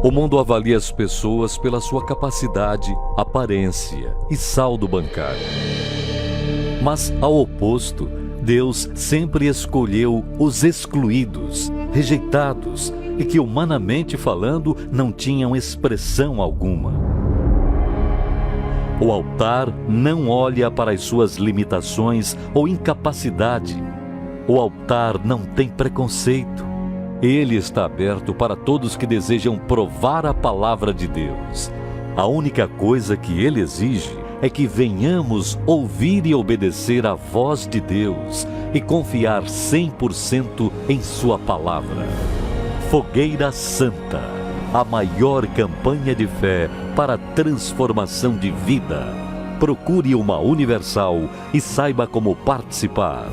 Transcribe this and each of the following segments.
O mundo avalia as pessoas pela sua capacidade, aparência e saldo bancário. Mas, ao oposto, Deus sempre escolheu os excluídos, rejeitados e que, humanamente falando, não tinham expressão alguma. O altar não olha para as suas limitações ou incapacidade. O altar não tem preconceito. Ele está aberto para todos que desejam provar a palavra de Deus. A única coisa que ele exige é que venhamos ouvir e obedecer à voz de Deus e confiar 100% em sua palavra. Fogueira Santa, a maior campanha de fé para a transformação de vida. Procure uma Universal e saiba como participar.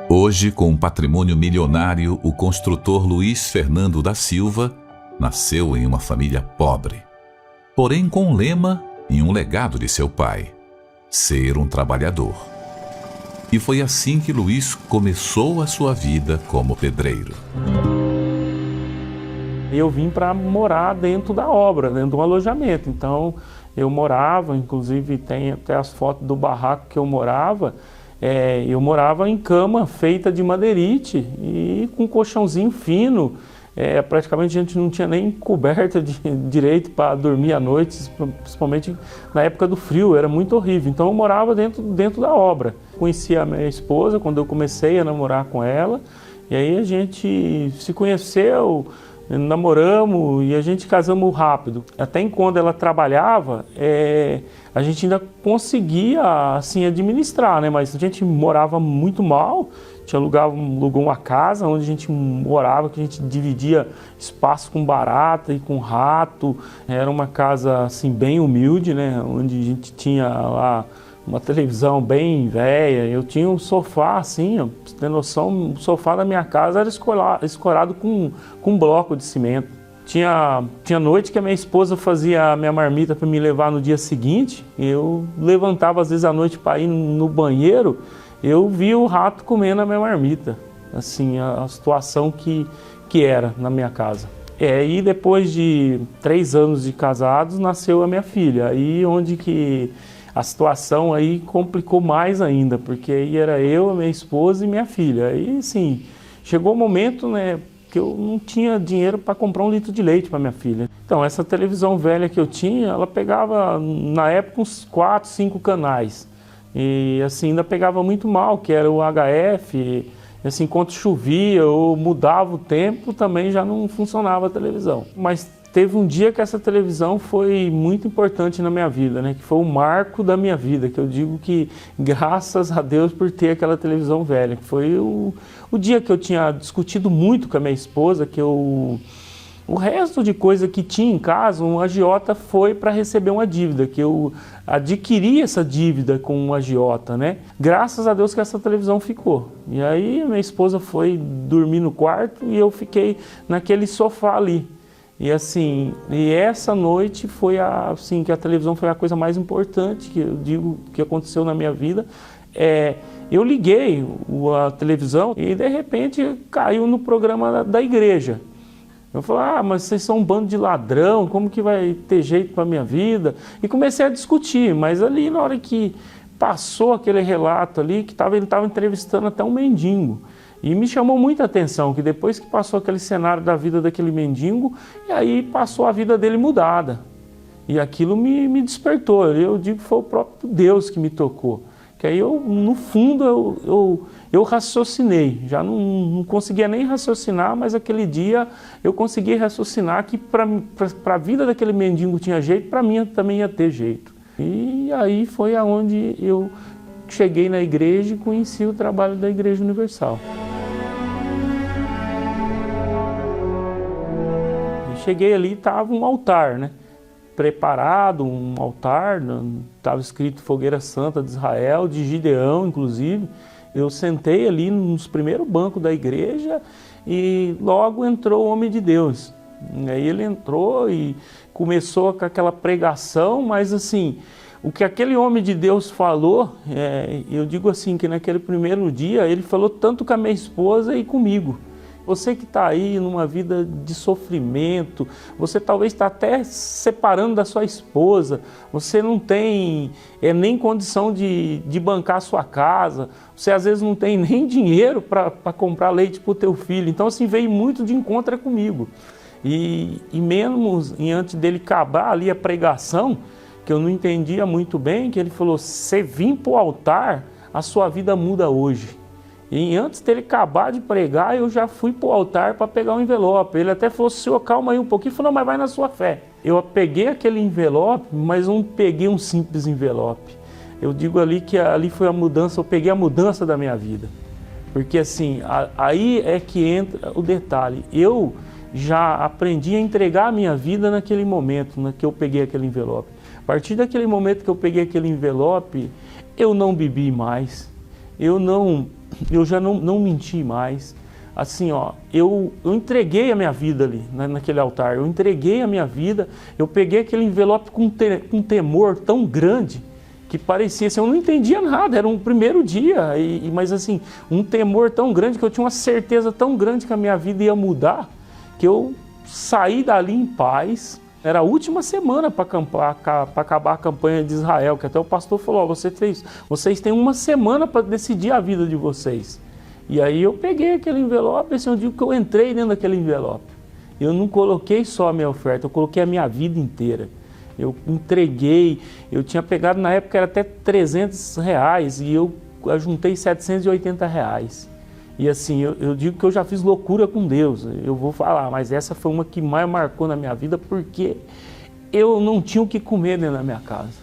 Hoje, com um patrimônio milionário, o construtor Luiz Fernando da Silva nasceu em uma família pobre, porém com um lema e um legado de seu pai: ser um trabalhador. E foi assim que Luiz começou a sua vida como pedreiro. Eu vim para morar dentro da obra, dentro de um alojamento. Então, eu morava, inclusive tem até as fotos do barraco que eu morava. Eu morava em cama feita de madeirite e com colchãozinho fino. Praticamente a gente não tinha nem coberta direito para dormir à noite, principalmente na época do frio, era muito horrível. Então eu morava dentro da obra. Conheci a minha esposa quando eu comecei a namorar com ela, e aí a gente se conheceu, namoramos e a gente casamos rápido. Até enquanto ela trabalhava, a gente ainda conseguia assim administrar, né? Mas a gente morava muito mal. A gente alugou uma casa onde a gente morava, que a gente dividia espaço com barata e com rato. Era uma casa assim bem humilde, né? Onde a gente tinha lá uma televisão bem velha. Eu tinha um sofá assim, ó, pra você ter noção, o sofá da minha casa era escorado com bloco de cimento. Tinha noite que a minha esposa fazia a minha marmita para me levar no dia seguinte. Eu levantava às vezes à noite para ir no banheiro, eu via o rato comendo a minha marmita. Assim, a situação que era na minha casa. E depois de 3 anos de casados, nasceu a minha filha. Aí onde que a situação aí complicou mais ainda, porque aí era eu, a minha esposa e minha filha. Aí, sim, chegou o momento, né, que eu não tinha dinheiro para comprar 1 litro de leite para minha filha. Então, essa televisão velha que eu tinha, ela pegava, na época, uns 4, 5 canais. E, assim, ainda pegava muito mal, que era o HF. E, assim, enquanto chovia ou mudava o tempo, também já não funcionava a televisão. Mas teve um dia que essa televisão foi muito importante na minha vida, né? Que foi o marco da minha vida, que eu digo que graças a Deus por ter aquela televisão velha. Que foi o dia que eu tinha discutido muito com a minha esposa, que o resto de coisa que tinha em casa, um agiota foi para receber uma dívida, que eu adquiri essa dívida com um agiota, né? Graças a Deus que essa televisão ficou. E aí minha esposa foi dormir no quarto e eu fiquei naquele sofá ali. E assim, essa noite foi assim, que a televisão foi a coisa mais importante que eu digo que aconteceu na minha vida. Eu liguei a televisão e de repente caiu no programa da igreja. Eu falei, mas vocês são um bando de ladrão, como que vai ter jeito para a minha vida? E comecei a discutir, mas ali na hora que passou aquele relato ali, que ele estava entrevistando até um mendigo. E me chamou muita atenção, que depois que passou aquele cenário da vida daquele mendigo, e aí passou a vida dele mudada. E aquilo me despertou, eu digo que foi o próprio Deus que me tocou. Que aí eu, no fundo, eu raciocinei, já não conseguia nem raciocinar, mas aquele dia eu consegui raciocinar que para a vida daquele mendigo tinha jeito, para mim também ia ter jeito. E aí foi aonde eu cheguei na igreja e conheci o trabalho da Igreja Universal. E cheguei ali e estava um altar, né? Preparado, um altar, estava escrito Fogueira Santa de Israel, de Gideão, inclusive. Eu sentei ali nos primeiros bancos da igreja e logo entrou o homem de Deus. E aí ele entrou e começou com aquela pregação, mas assim, o que aquele homem de Deus falou, eu digo assim, que naquele primeiro dia ele falou tanto com a minha esposa e comigo. Você que está aí numa vida de sofrimento, você talvez está até separando da sua esposa, você não tem nem condição de bancar a sua casa, você às vezes não tem nem dinheiro para comprar leite para o teu filho. Então assim, veio muito de encontro comigo. E mesmo antes dele acabar ali a pregação, que eu não entendia muito bem, que ele falou, você vir para o altar, a sua vida muda hoje. E antes dele acabar de pregar, eu já fui para o altar para pegar um envelope. Ele até falou, senhor, calma aí um pouquinho. Ele falou, não, mas vai na sua fé. Eu peguei aquele envelope, mas não peguei um simples envelope. Eu digo ali que ali foi a mudança, eu peguei a mudança da minha vida. Porque assim, aí é que entra o detalhe. Eu já aprendi a entregar a minha vida naquele momento, que eu peguei aquele envelope. A partir daquele momento que eu peguei aquele envelope, eu não bebi mais. Eu já não menti mais. Assim, ó, eu entreguei a minha vida ali, naquele altar. Eu entreguei a minha vida. Eu peguei aquele envelope com um temor tão grande que parecia assim, eu não entendia nada. Era um primeiro dia, mas assim, um temor tão grande que eu tinha uma certeza tão grande que a minha vida ia mudar, que eu saí dali em paz. Era a última semana para acabar a campanha de Israel, que até o pastor falou, ó, vocês têm uma semana para decidir a vida de vocês. E aí eu peguei aquele envelope, esse é um dia que eu entrei dentro daquele envelope. Eu não coloquei só a minha oferta, eu coloquei a minha vida inteira. Eu entreguei, eu tinha pegado na época era até R$300 e eu juntei R$780. E assim, eu digo que eu já fiz loucura com Deus, eu vou falar, mas essa foi uma que mais marcou na minha vida, porque eu não tinha o que comer dentro da minha casa.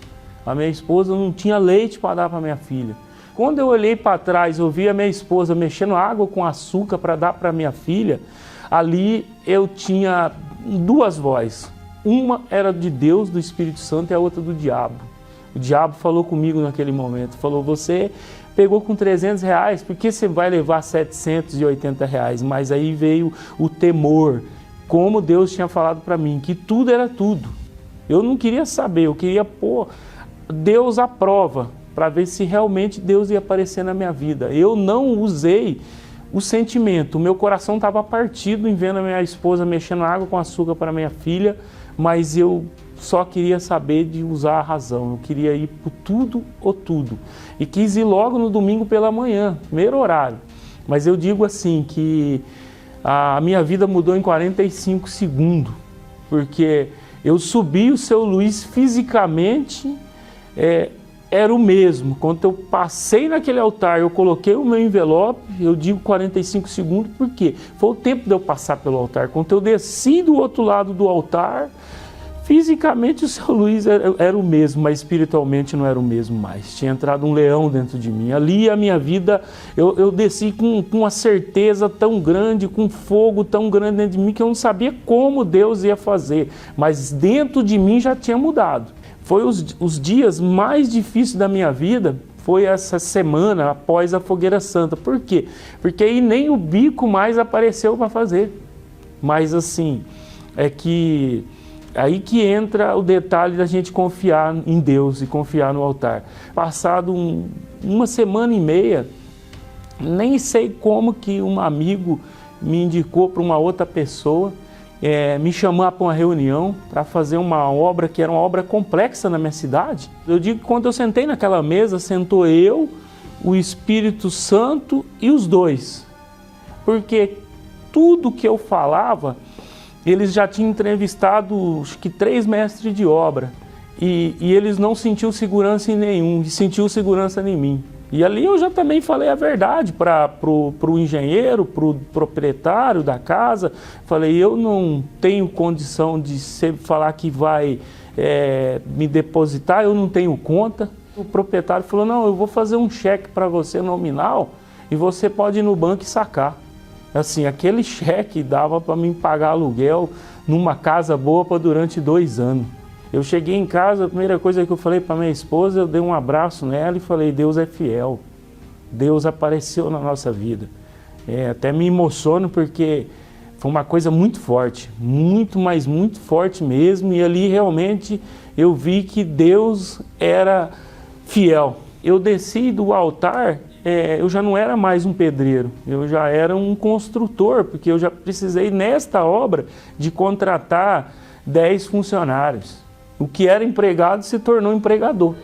A minha esposa não tinha leite para dar para minha filha. Quando eu olhei para trás, eu vi a minha esposa mexendo água com açúcar para dar para minha filha, ali eu tinha duas vozes. Uma era de Deus, do Espírito Santo, e a outra do diabo. O diabo falou comigo naquele momento, falou, você pegou com R$300, por que você vai levar R$780? Mas aí veio o temor, como Deus tinha falado para mim, que tudo era tudo. Eu não queria saber, eu queria pôr Deus à prova, para ver se realmente Deus ia aparecer na minha vida. Eu não usei o sentimento, o meu coração estava partido em vendo a minha esposa mexendo água com açúcar para minha filha, mas eu só queria saber de usar a razão, eu queria ir por tudo ou tudo. E quis ir logo no domingo pela manhã, primeiro horário. Mas eu digo assim, que a minha vida mudou em 45 segundos, porque eu subi o seu Luiz fisicamente, era o mesmo. Quando eu passei naquele altar, eu coloquei o meu envelope, eu digo 45 segundos, porque foi o tempo de eu passar pelo altar. Quando eu desci do outro lado do altar, fisicamente o seu Luiz era o mesmo, mas espiritualmente não era o mesmo mais. Tinha entrado um leão dentro de mim. Ali a minha vida, eu desci com uma certeza tão grande, com um fogo tão grande dentro de mim, que eu não sabia como Deus ia fazer. Mas dentro de mim já tinha mudado. Foi os dias mais difíceis da minha vida, foi essa semana após a Fogueira Santa. Por quê? Porque aí nem o bico mais apareceu para fazer. Mas assim, aí que entra o detalhe da gente confiar em Deus e confiar no altar. Passado uma semana e meia, nem sei como que um amigo me indicou para uma outra pessoa, me chamar para uma reunião para fazer uma obra que era uma obra complexa na minha cidade. Eu digo que quando eu sentei naquela mesa, sentou eu, o Espírito Santo e os dois. Porque tudo que eu falava, eles já tinham entrevistado acho que 3 mestres de obra e eles não sentiam segurança em nenhum, e sentiu segurança em mim. E ali eu já também falei a verdade para o engenheiro, para o proprietário da casa. Falei, eu não tenho condição de falar que vai me depositar, eu não tenho conta. O proprietário falou, não, eu vou fazer um cheque para você nominal e você pode ir no banco e sacar. Assim, aquele cheque dava para mim pagar aluguel numa casa boa para durante 2 anos. Eu cheguei em casa, a primeira coisa que eu falei para minha esposa, eu dei um abraço nela e falei, Deus é fiel. Deus apareceu na nossa vida. Até me emociono porque Foi uma coisa muito forte, muito, mas muito forte mesmo, e ali realmente eu vi que Deus era fiel. Eu desci do altar, eu já não era mais um pedreiro, eu já era um construtor, porque eu já precisei nesta obra de contratar 10 funcionários. O que era empregado se tornou empregador.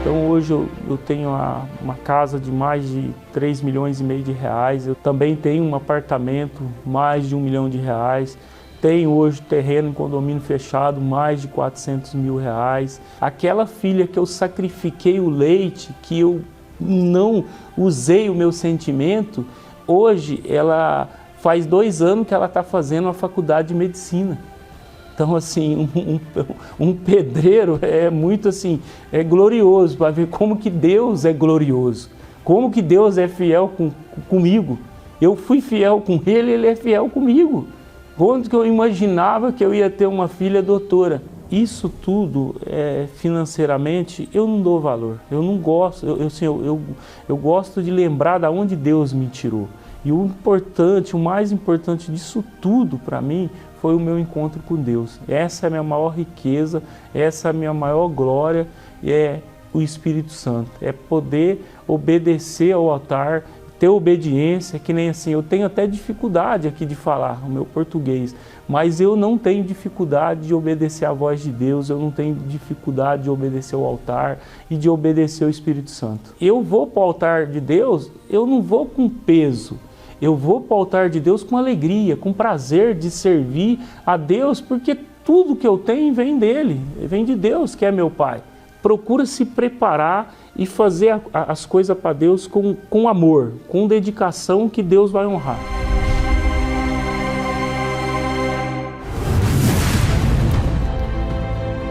Então hoje eu tenho uma casa de mais de 3,5 milhões de reais, eu também tenho um apartamento mais de R$1 milhão, tenho hoje terreno em condomínio fechado mais de R$400 mil. Aquela filha que eu sacrifiquei o leite, que eu não usei o meu sentimento, hoje ela faz 2 anos que ela está fazendo a faculdade de medicina. Então, assim, um pedreiro é muito assim, é glorioso, para ver como que Deus é glorioso, como que Deus é fiel comigo. Eu fui fiel com ele, ele é fiel comigo. Quando que eu imaginava que eu ia ter uma filha doutora? Isso tudo, financeiramente, eu não dou valor, eu não gosto, eu gosto de lembrar de onde Deus me tirou. E o mais importante disso tudo para mim foi o meu encontro com Deus. Essa é a minha maior riqueza, essa é a minha maior glória, é o Espírito Santo. É poder obedecer ao altar, ter obediência, que nem assim, eu tenho até dificuldade aqui de falar o meu português, mas eu não tenho dificuldade de obedecer à voz de Deus, eu não tenho dificuldade de obedecer ao altar e de obedecer ao Espírito Santo. Eu vou para o altar de Deus, eu não vou com peso, eu vou para o altar de Deus com alegria, com prazer de servir a Deus, porque tudo que eu tenho vem dele, vem de Deus, que é meu Pai. Procura se preparar e fazer as coisas para Deus com amor, com dedicação, que Deus vai honrar.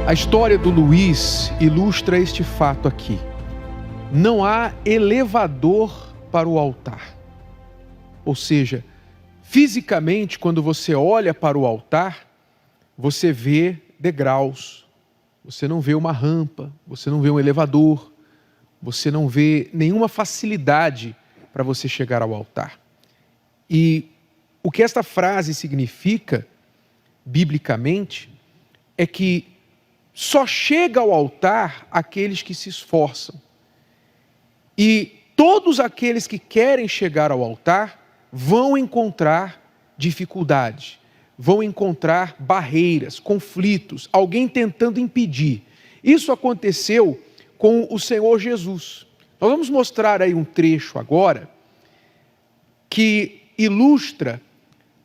A história do Luiz ilustra este fato aqui. Não há elevador para o altar. Ou seja, fisicamente, quando você olha para o altar, você vê degraus, você não vê uma rampa, você não vê um elevador, você não vê nenhuma facilidade para você chegar ao altar. E o que esta frase significa, biblicamente, é que só chega ao altar aqueles que se esforçam. E todos aqueles que querem chegar ao altar vão encontrar dificuldades, vão encontrar barreiras, conflitos, alguém tentando impedir. Isso aconteceu com o Senhor Jesus. Nós vamos mostrar aí um trecho agora que ilustra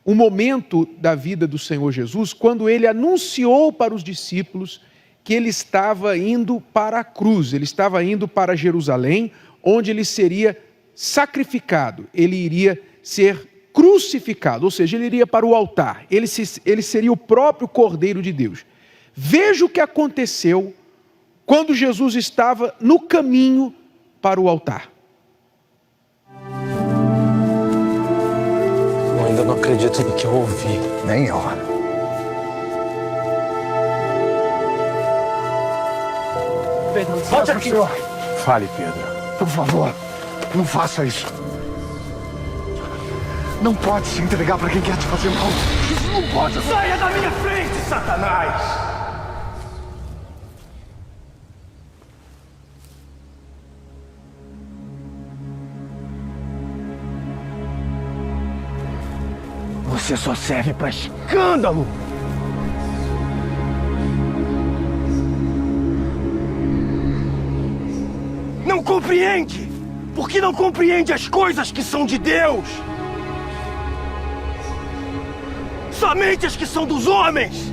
um momento da vida do Senhor Jesus, quando ele anunciou para os discípulos que ele estava indo para a cruz, ele estava indo para Jerusalém, onde ele seria sacrificado, ele iria ser crucificado, ou seja, ele iria para o altar, ele seria o próprio Cordeiro de Deus. Veja o que aconteceu quando Jesus estava no caminho para o altar. Eu ainda não acredito no que eu ouvi. Nem eu. Volte aqui! Fale, Pedro. Por favor, não faça isso. Não pode se entregar para quem quer te fazer mal. Isso não pode. Saia da minha frente, Satanás! Você só serve para escândalo. Não compreende! Porque não compreende as coisas que são de Deus! Somente as que são dos homens!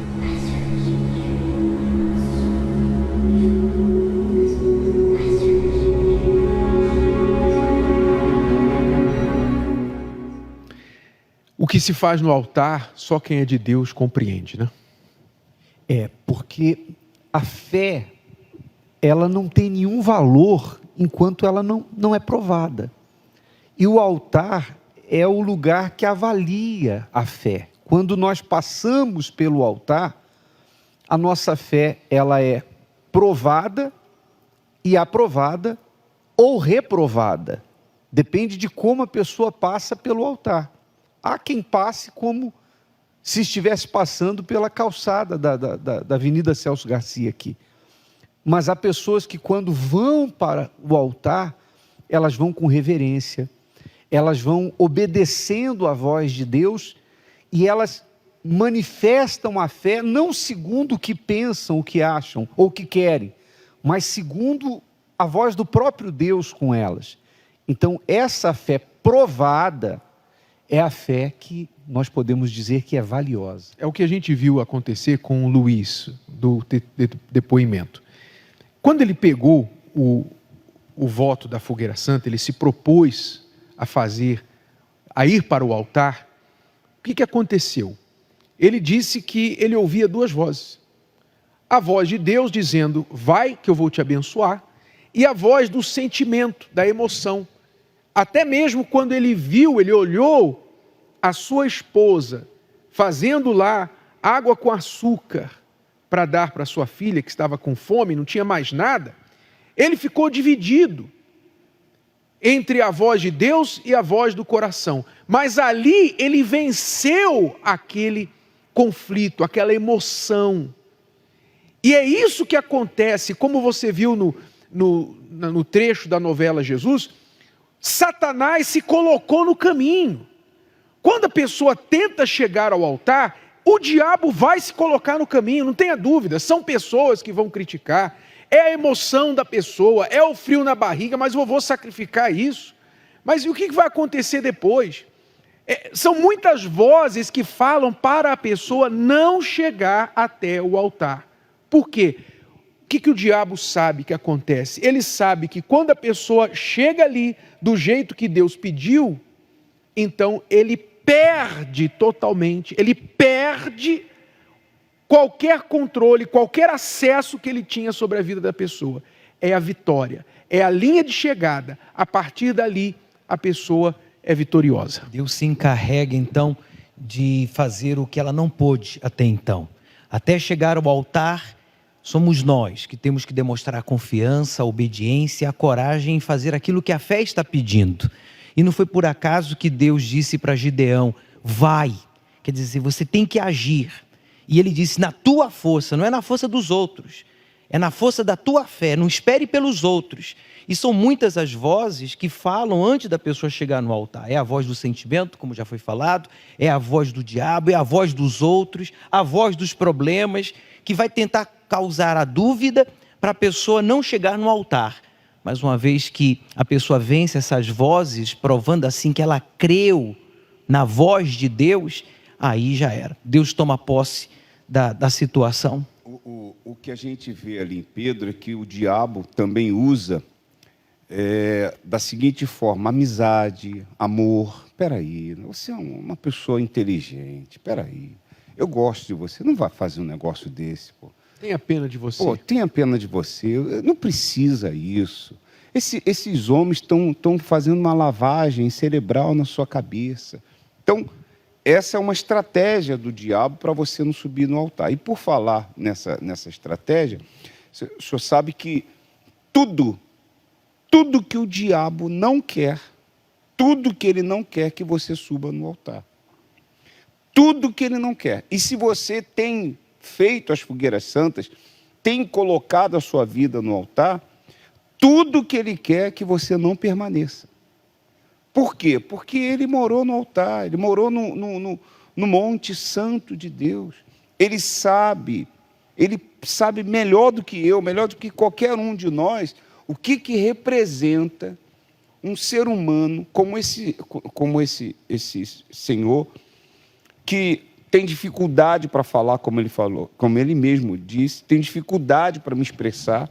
O que se faz no altar, só quem é de Deus compreende, né? Porque a fé, ela não tem nenhum valor enquanto ela não é provada. E o altar é o lugar que avalia a fé. Quando nós passamos pelo altar, a nossa fé ela é provada e aprovada ou reprovada. Depende de como a pessoa passa pelo altar. Há quem passe como se estivesse passando pela calçada da Avenida Celso Garcia aqui. Mas há pessoas que, quando vão para o altar, elas vão com reverência, elas vão obedecendo à voz de Deus e elas manifestam a fé não segundo o que pensam, o que acham ou o que querem, mas segundo a voz do próprio Deus com elas. Então, essa fé provada é a fé que nós podemos dizer que é valiosa. É o que a gente viu acontecer com o Luiz, do depoimento. Quando ele pegou o voto da Fogueira Santa, ele se propôs a ir para o altar, o que aconteceu? Ele disse que ele ouvia duas vozes. A voz de Deus dizendo, vai que eu vou te abençoar, e a voz do sentimento, da emoção. Até mesmo quando ele olhou a sua esposa fazendo lá água com açúcar para dar para sua filha que estava com fome, não tinha mais nada, ele ficou dividido entre a voz de Deus e a voz do coração. Mas ali ele venceu aquele conflito, aquela emoção. E é isso que acontece, como você viu no trecho da novela Jesus, Satanás se colocou no caminho. Quando a pessoa tenta chegar ao altar, o diabo vai se colocar no caminho, não tenha dúvida. São pessoas que vão criticar, é a emoção da pessoa, é o frio na barriga, mas eu vou sacrificar isso. Mas e o que vai acontecer depois? São muitas vozes que falam para a pessoa não chegar até o altar. Por quê? O que o diabo sabe que acontece? Ele sabe que quando a pessoa chega ali do jeito que Deus pediu, então ele perde totalmente, ele perde qualquer controle, qualquer acesso que ele tinha sobre a vida da pessoa. É a vitória, é a linha de chegada. A partir dali, a pessoa é vitoriosa. Deus se encarrega, então, de fazer o que ela não pôde até então. Até chegar ao altar, somos nós que temos que demonstrar a confiança, a obediência, a coragem em fazer aquilo que a fé está pedindo. E não foi por acaso que Deus disse para Gideão, vai. Quer dizer, você tem que agir. E ele disse, na tua força, não é na força dos outros. É na força da tua fé, não espere pelos outros. E são muitas as vozes que falam antes da pessoa chegar no altar. É a voz do sentimento, como já foi falado, é a voz do diabo, é a voz dos outros, a voz dos problemas, que vai tentar causar a dúvida para a pessoa não chegar no altar. Mas uma vez que a pessoa vence essas vozes, provando assim que ela creu na voz de Deus, aí já era. Deus toma posse da situação. O que a gente vê ali em Pedro é que o diabo também usa da seguinte forma, amizade, amor. Peraí, você é uma pessoa inteligente, peraí, eu gosto de você, não vai fazer um negócio desse, pô. Tenha pena de você. Pô, tenha pena de você, não precisa isso. Esses homens estão fazendo uma lavagem cerebral na sua cabeça. Então, essa é uma estratégia do diabo para você não subir no altar. E por falar nessa estratégia, o senhor sabe que tudo que o diabo não quer, tudo que ele não quer que você suba no altar. Tudo que ele não quer. E se você tem feito as fogueiras santas, tem colocado a sua vida no altar, tudo que ele quer é que você não permaneça. Por quê? Porque ele morou no altar, ele morou no Monte Santo de Deus. Ele sabe melhor do que eu, melhor do que qualquer um de nós, o que representa um ser humano como esse senhor, que tem dificuldade para falar como ele falou, como ele mesmo disse, tem dificuldade para me expressar.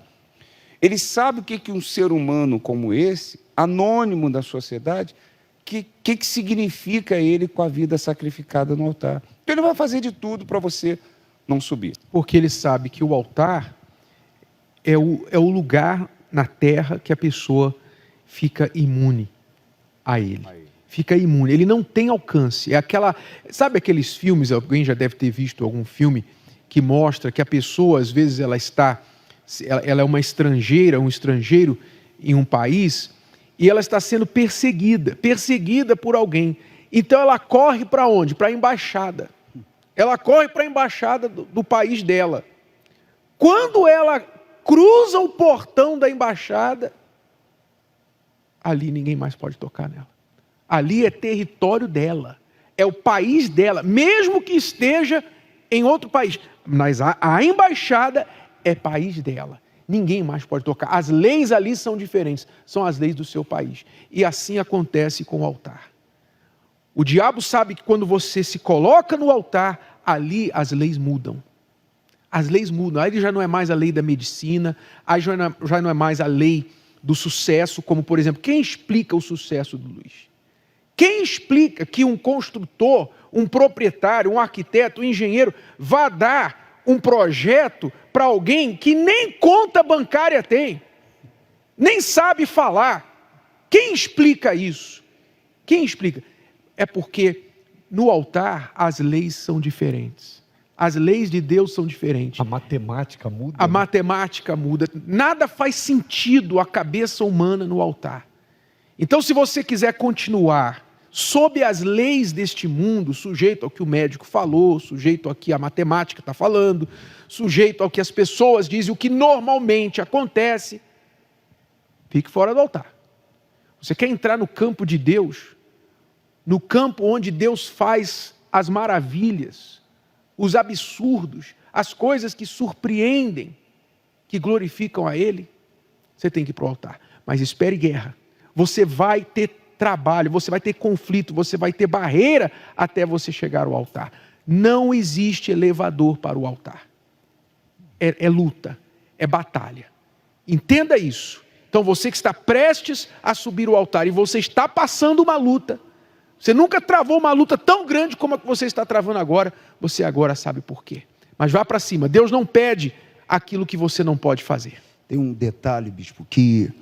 Ele sabe o que um ser humano como esse, anônimo da sociedade, que significa ele com a vida sacrificada no altar. Então ele vai fazer de tudo para você não subir. Porque ele sabe que o altar é o lugar na terra que a pessoa fica imune a ele. Fica imune, ele não tem alcance. Sabe aqueles filmes, alguém já deve ter visto algum filme que mostra que a pessoa, às vezes, ela está ela é uma estrangeira, um estrangeiro em um país, e ela está sendo perseguida por alguém. Então ela corre para onde? Para a embaixada. Ela corre para a embaixada do país dela. Quando ela cruza o portão da embaixada, ali ninguém mais pode tocar nela. Ali é território dela, é o país dela, mesmo que esteja em outro país. Mas a embaixada é país dela. Ninguém mais pode tocar. As leis ali são diferentes, são as leis do seu país. E assim acontece com o altar. O diabo sabe que quando você se coloca no altar, ali as leis mudam. As leis mudam. Aí já não é mais a lei da medicina, aí já não é mais a lei do sucesso, como por exemplo, quem explica o sucesso do Luiz? Quem explica que um construtor, um proprietário, um arquiteto, um engenheiro vá dar um projeto para alguém que nem conta bancária tem, nem sabe falar? Quem explica isso? Quem explica? É porque no altar as leis são diferentes. As leis de Deus são diferentes. A matemática muda. A matemática muda. Nada faz sentido à cabeça humana no altar. Então, se você quiser continuar sob as leis deste mundo, sujeito ao que o médico falou, sujeito ao que a matemática está falando, sujeito ao que as pessoas dizem, o que normalmente acontece, fique fora do altar. Você quer entrar no campo de Deus, no campo onde Deus faz as maravilhas, os absurdos, as coisas que surpreendem, que glorificam a Ele, você tem que ir para o altar. Mas espere guerra. Você vai ter trabalho, você vai ter conflito, você vai ter barreira até você chegar ao altar. Não existe elevador para o altar. É luta, é batalha. Entenda isso. Então você que está prestes a subir o altar e você está passando uma luta, você nunca travou uma luta tão grande como a que você está travando agora, você agora sabe por quê. Mas vá para cima, Deus não pede aquilo que você não pode fazer. Tem um detalhe, bispo, que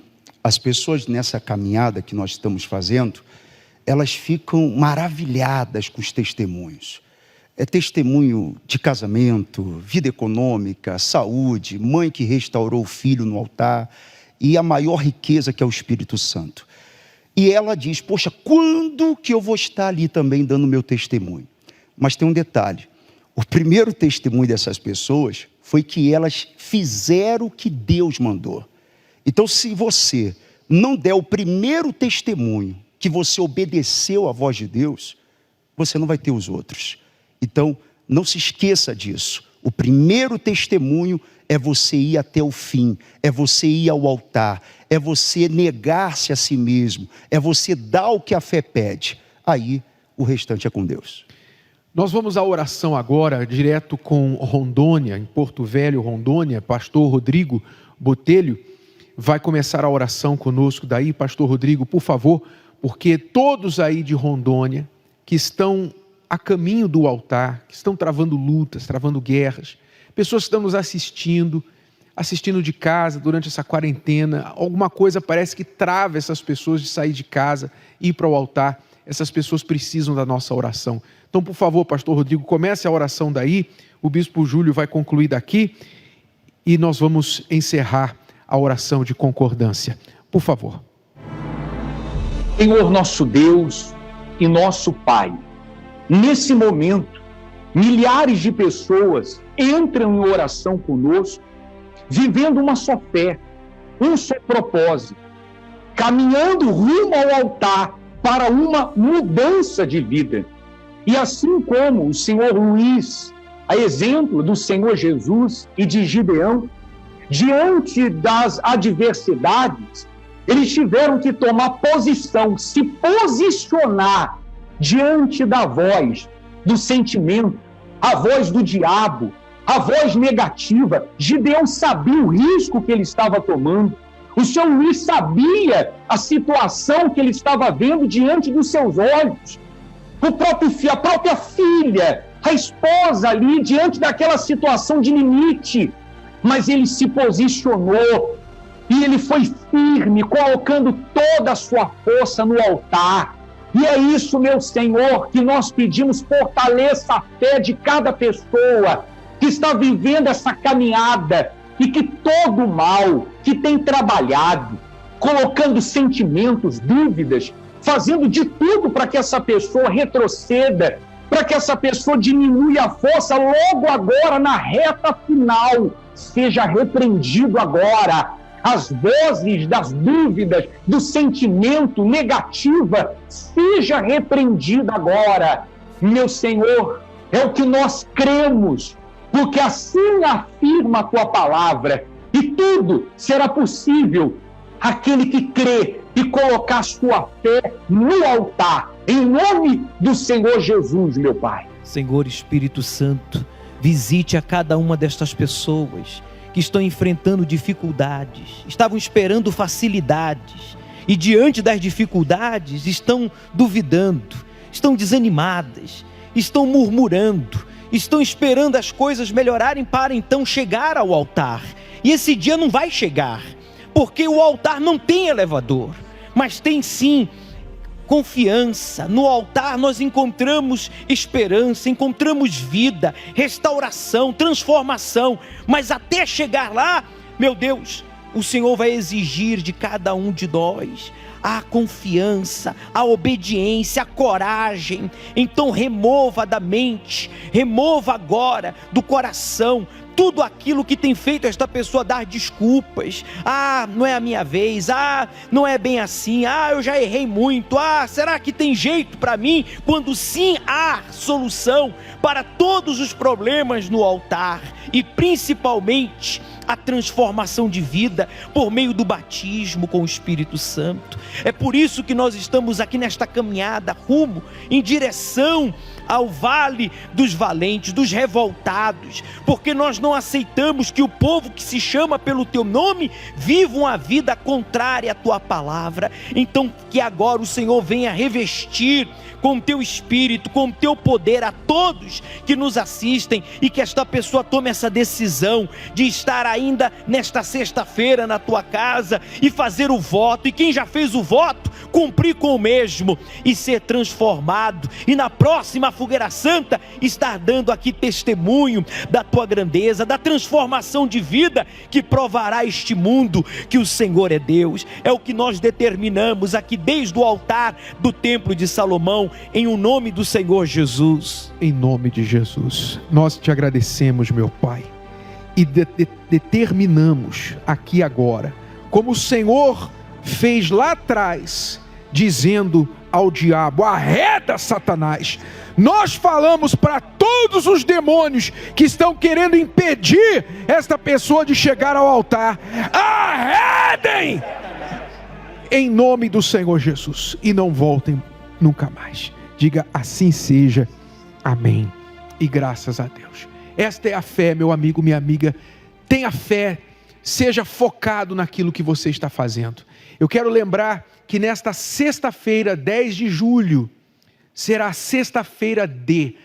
as pessoas nessa caminhada que nós estamos fazendo, elas ficam maravilhadas com os testemunhos. É testemunho de casamento, vida econômica, saúde, mãe que restaurou o filho no altar e a maior riqueza que é o Espírito Santo. E ela diz, poxa, quando que eu vou estar ali também dando meu testemunho? Mas tem um detalhe, o primeiro testemunho dessas pessoas foi que elas fizeram o que Deus mandou. Então, se você não der o primeiro testemunho que você obedeceu à voz de Deus, você não vai ter os outros. Então, não se esqueça disso. O primeiro testemunho é você ir até o fim, é você ir ao altar, é você negar-se a si mesmo, é você dar o que a fé pede. Aí, o restante é com Deus. Nós vamos à oração agora, direto com Rondônia, em Porto Velho, Rondônia. Pastor Rodrigo Botelho vai começar a oração conosco daí. Pastor Rodrigo, por favor, porque todos aí de Rondônia que estão a caminho do altar, que estão travando lutas, travando guerras, pessoas que estão nos assistindo de casa durante essa quarentena, alguma coisa parece que trava essas pessoas de sair de casa e ir para o altar. Essas pessoas precisam da nossa oração. Então, por favor, pastor Rodrigo, comece a oração daí, o bispo Júlio vai concluir daqui e nós vamos encerrar a oração de concordância. Por favor. Senhor nosso Deus e nosso Pai, nesse momento, milhares de pessoas entram em oração conosco, vivendo uma só fé, um só propósito, caminhando rumo ao altar para uma mudança de vida. E assim como o Senhor Luiz, a exemplo do Senhor Jesus e de Gideão, diante das adversidades, eles tiveram que tomar posição, se posicionar diante da voz do sentimento, a voz do diabo, a voz negativa. Gideão sabia o risco que ele estava tomando. O Senhor Luiz sabia a situação que ele estava vendo diante dos seus olhos. A própria filha, a esposa ali, diante daquela situação de limite. Mas ele se posicionou e ele foi firme, colocando toda a sua força no altar. E é isso, meu Senhor, que nós pedimos: fortaleça a fé de cada pessoa que está vivendo essa caminhada, e que todo mal que tem trabalhado, colocando sentimentos, dúvidas, fazendo de tudo para que essa pessoa retroceda, para que essa pessoa diminua a força logo agora na reta final, seja repreendido agora. As vozes das dúvidas, do sentimento negativa, seja repreendida agora. Meu Senhor, é o que nós cremos, porque assim afirma a tua palavra, e tudo será possível aquele que crê e colocar sua fé no altar, em nome do Senhor Jesus, meu Pai. Senhor Espírito Santo, visite a cada uma destas pessoas que estão enfrentando dificuldades, estavam esperando facilidades e diante das dificuldades estão duvidando, estão desanimadas, estão murmurando, estão esperando as coisas melhorarem para então chegar ao altar. E esse dia não vai chegar, porque o altar não tem elevador, mas tem sim confiança. No altar nós encontramos esperança, encontramos vida, restauração, transformação. Mas até chegar lá, meu Deus, o Senhor vai exigir de cada um de nós a confiança, a obediência, a coragem. Então remova da mente, remova agora do coração tudo aquilo que tem feito esta pessoa dar desculpas. Ah, não é a minha vez. Ah, não é bem assim. Ah, eu já errei muito. Ah, será que tem jeito para mim? Quando sim há solução para todos os problemas no altar, e principalmente a transformação de vida por meio do batismo com o Espírito Santo. É por isso que nós estamos aqui nesta caminhada rumo em direção ao vale dos valentes, dos revoltados, porque nós não aceitamos que o povo que se chama pelo teu nome viva uma vida contrária à tua palavra. Então que agora o Senhor venha revestir com o teu Espírito, com o teu poder a todos que nos assistem, e que esta pessoa tome essa decisão de estar ainda nesta sexta-feira na tua casa e fazer o voto, e quem já fez o voto, cumprir com o mesmo e ser transformado, e na próxima fogueira santa estar dando aqui testemunho da tua grandeza, da transformação de vida que provará este mundo que o Senhor é Deus. É o que nós determinamos aqui desde o altar do templo de Salomão, em o nome do Senhor Jesus. Em nome de Jesus, nós te agradecemos, meu Pai, e determinamos aqui agora, como o Senhor fez lá atrás, dizendo ao diabo: arreda, Satanás. Nós falamos para todos os demônios que estão querendo impedir esta pessoa de chegar ao altar: arredem em nome do Senhor Jesus, e não voltem nunca mais. Diga: assim seja, amém, e graças a Deus. Esta é a fé, meu amigo, minha amiga. Tenha fé, seja focado naquilo que você está fazendo. Eu quero lembrar que nesta sexta-feira, 10 de julho, será a sexta-feira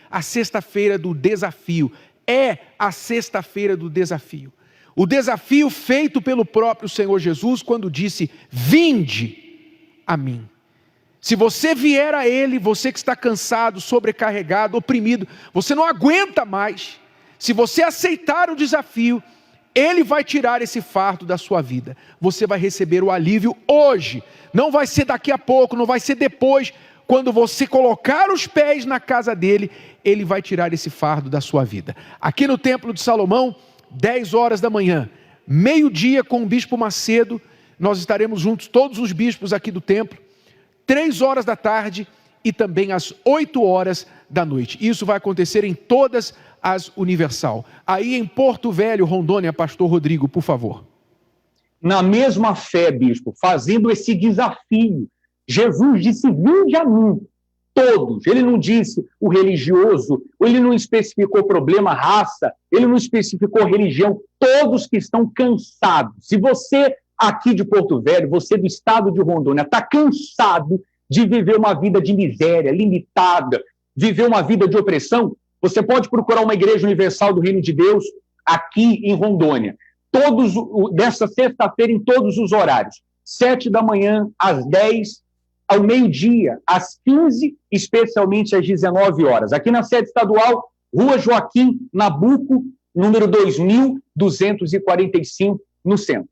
a sexta-feira do desafio. É a sexta-feira do desafio. O desafio feito pelo próprio Senhor Jesus, quando disse: vinde a mim. Se você vier a Ele, você que está cansado, sobrecarregado, oprimido, você não aguenta mais. Se você aceitar o desafio, Ele vai tirar esse fardo da sua vida. Você vai receber o alívio hoje. Não vai ser daqui a pouco, não vai ser depois. Quando você colocar os pés na casa dEle, Ele vai tirar esse fardo da sua vida. Aqui no Templo de Salomão, 10 horas da manhã, meio-dia com o Bispo Macedo, nós estaremos juntos, todos os bispos aqui do templo, 3 horas da tarde e também às 8 horas da noite. Isso vai acontecer em todas as Universal. Aí em Porto Velho, Rondônia, Pastor Rodrigo, por favor. Na mesma fé, bispo, fazendo esse desafio, Jesus disse: vinde a mim, todos. Ele não disse o religioso, ele não especificou problema, raça, ele não especificou religião. Todos que estão cansados. Se você aqui de Porto Velho, você do estado de Rondônia, está cansado de viver uma vida de miséria, limitada, viver uma vida de opressão, você pode procurar uma igreja universal do Reino de Deus aqui em Rondônia. Dessa sexta-feira, em todos os horários. 7 da manhã, às 10, ao meio-dia, às 15, especialmente às 19 horas. Aqui na sede estadual, Rua Joaquim Nabuco, número 2000, 245, no centro.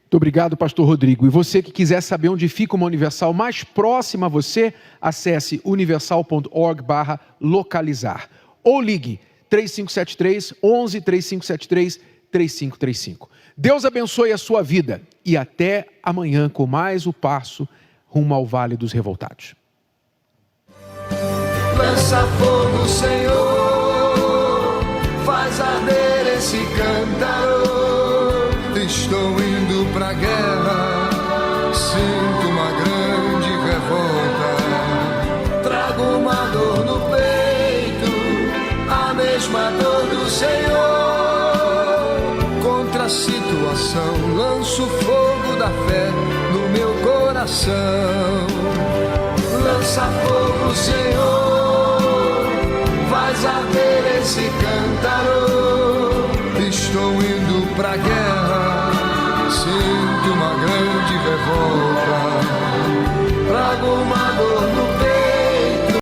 Muito obrigado, pastor Rodrigo. E você que quiser saber onde fica uma Universal mais próxima a você, acesse universal.org/localizar. Ou ligue 3573 11 3573 3535. Deus abençoe a sua vida e até amanhã com mais o passo rumo ao Vale dos Revoltados. Lança fogo, Senhor, faz arder esse cântaro. Estou indo pra guerra, sinto uma grande revolta. Trago uma dor no peito, a mesma dor do Senhor. Contra a situação, lanço fogo da fé no meu coração. Lança fogo, Senhor, faz arder esse cântaro. Estou indo pra guerra, sinto uma grande revolta. Trago uma dor no